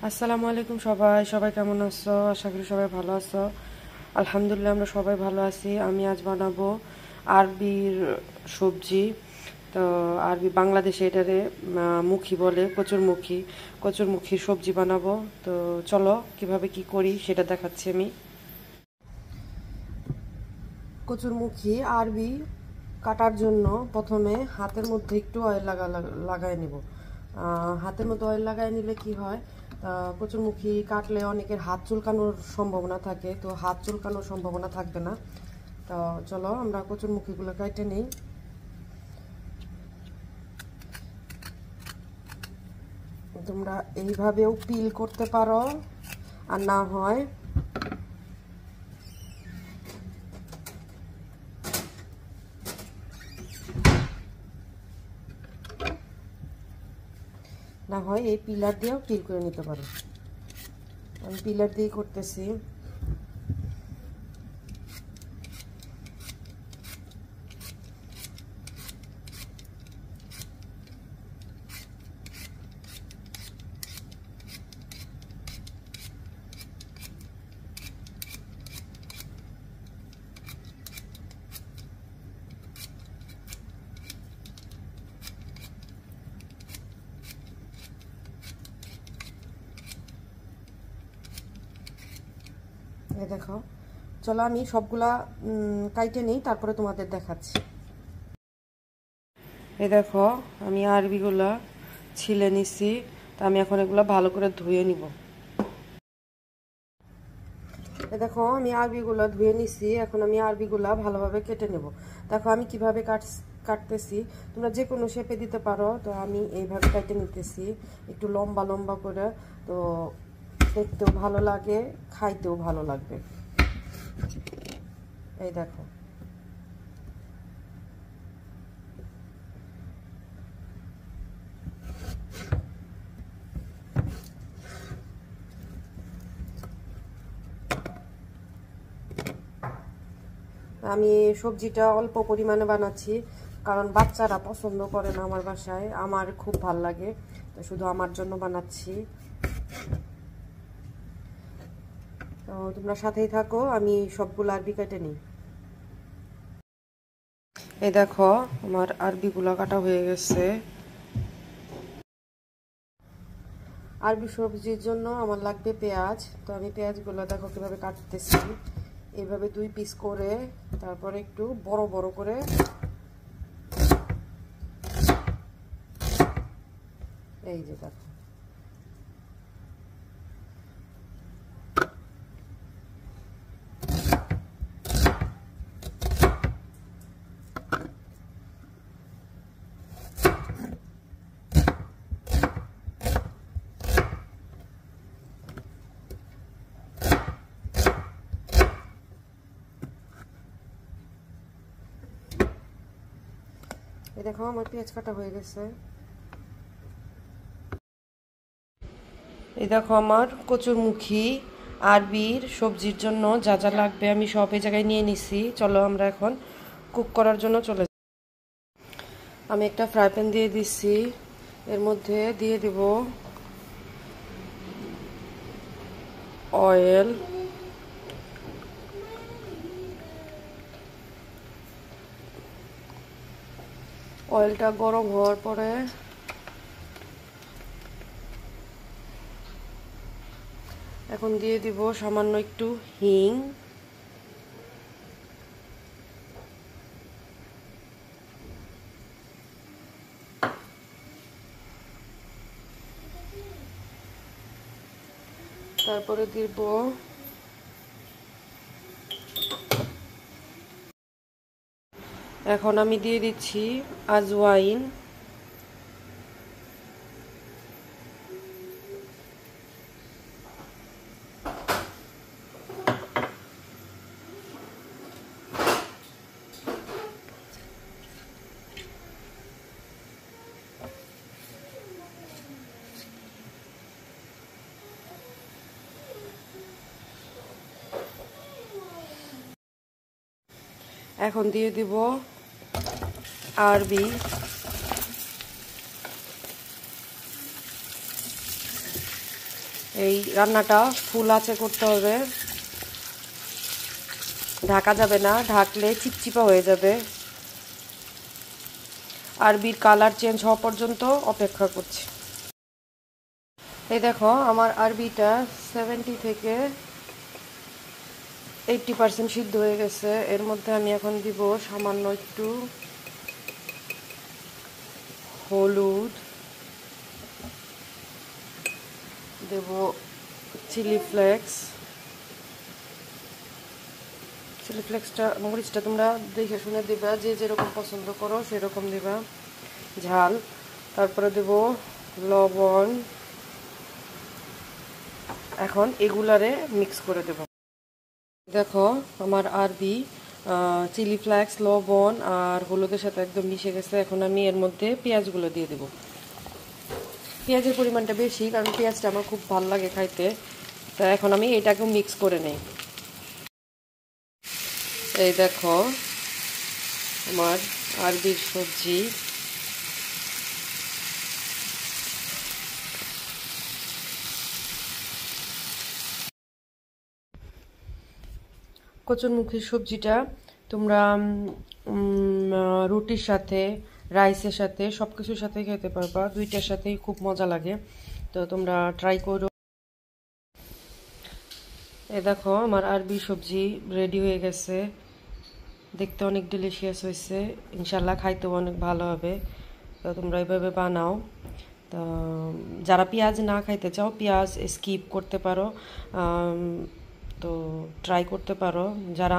আসসালামু আলাইকুম সবাই কেমন আছো? আশা করি সবাই ভালো আছো। আলহামদুলিল্লাহ আমরা সবাই ভালো আছি। আমি আজ বানাবো আরবির সবজি। তো আরবি বাংলাদেশে এটারে মুখী বলে, কচুরমুখীর সবজি বানাবো। তো চলো কিভাবে কি করি সেটা দেখাচ্ছি আমি। কচুরমুখী আরবি কাটার জন্য প্রথমে হাতের মধ্যে একটু অয়েল লাগাই নেব। হাতের মধ্যে অয়েল লাগাই নিলে কি হয়, কচুরমুখী কাটলে অনেকের হাত চুলকানোর সম্ভাবনা থাকে, তো হাত চুলকানোর সম্ভাবনা থাকবে না। তো চলো আমরা কচুরমুখীগুলো কেটে নিই। তোমরা এইভাবেও পিল করতে পারো, আর না হয় এই পিলার দিয়েও পিল করে নিতে পারো। আমি পিলার দিয়ে করতেছি। দেখো, চলো আমি সবগুলা কাইটে নিই, তারপরে তোমাদের দেখাচ্ছি। এই দেখো আমি আরবিগুলা ছিলে নিছি। তা আমি এখন এগুলা ভালো করে ধুয়ে নিব। দেখো আমি আরবিগুলা ধুয়ে নিছি, এখন আমি আরবিগুলা ভালোভাবে কেটে নেব। দেখো আমি কিভাবে কাটতেছি, তোমরা যে কোনো শেপে দিতে পারো। তো আমি এইভাবে কেটে নিতেছি, একটু লম্বা লম্বা করে। তো দেখতেও ভালো লাগে, খাইতেও ভালো লাগবে। এই দেখো, আমি সবজিটা অল্প পরিমাণে বানাচ্ছি, কারণ বাচ্চারা পছন্দ করে না আমার বাসায়, আমার খুব ভাল লাগে, তো শুধু আমার জন্য বানাচ্ছি। তো তোমরা সাথেই থাকো, আমি সবগুলো আরবি কেটে নিই। এই দেখো আমার আরবিগুলো কাটা হয়ে গেছে। আরবি সবজির জন্য আমার লাগবে পেঁয়াজ। তো আমি পেঁয়াজগুলো দেখো কিভাবে কাটতেছি, এইভাবে 2 পিস করে, তারপরে একটু বড় বড় করে। এই যে দেখো, এই দেখো আমার পেঁয়াজ কাটা হয়ে গেছে। এই দেখো আমার কচুরমুখী আরবির সবজির জন্য যা যা লাগবে আমি সব এই জায়গায় নিয়ে নিছি। চলো আমরা এখন কুক করার জন্য চলে যাই। আমি একটা ফ্রাই প্যান দিয়ে দিচ্ছি, এর মধ্যে দিয়ে দিব অয়েল। অয়েলটা গরম হওয়ার পরে এখন দিয়ে দিব সামান্য একটু হিং। তারপরে দিব এখন আমি দিয়ে দিচ্ছি আজওয়াইন। এখন দিয়ে দিব আরবি। এই রান্নাটা ফুল আঁচে করতে হবে, ঢাকা যাবে না, ঢাকলে চিপচিপা হয়ে যাবে। আরবির কালার চেঞ্জ হওয়া পর্যন্ত অপেক্ষা করছি। এই দেখো আমার আরবিটা 70 থেকে 80% সিদ্ধ হয়ে গেছে। এর মধ্যে আমি এখন দিব সামান্য একটু হলুদ, দেব চিলি ফ্লেক্স। চিলি ফ্লেক্সটা মরিচটা তোমরা দেখে শুনে দিবা, যে যেরকম পছন্দ করো সেরকম দিবা ঝাল। তারপরে দেব লবণ। এখন এগুলারে মিক্স করে দেব। দেখো আমার আরবি চিলি ফ্লেক্স, লবণ আর হলুদের সাথে একদম মিশে গেছে। এখন আমি এর মধ্যে পেঁয়াজগুলো দিয়ে দেব। পেঁয়াজের পরিমাণটা বেশি, কারণ পেঁয়াজটা আমার খুব ভালো লাগে খাইতে। তা এখন আমি এটাকেও মিক্স করে নেই। এই দেখো আমার আরবির সবজি। কচুরমুখীর সবজিটা তোমরা রুটির সাথে, রাইসের সাথে, সব কিছুর সাথে খেতে পারবা, দুইটার সাথেই খুব মজা লাগে। তো তোমরা ট্রাই করো। এ দেখো আমার আরবি সবজি রেডি হয়ে গেছে, দেখতে অনেক ডিলিশিয়াস হয়েছে, ইনশাল্লাহ খাইতেও অনেক ভালো হবে। তো তোমরা এইভাবে বানাও। তো যারা পেঁয়াজ না খাইতে চাও, পেঁয়াজ স্কিপ করতে পারো, তো ট্রাই করতে পারো। যারা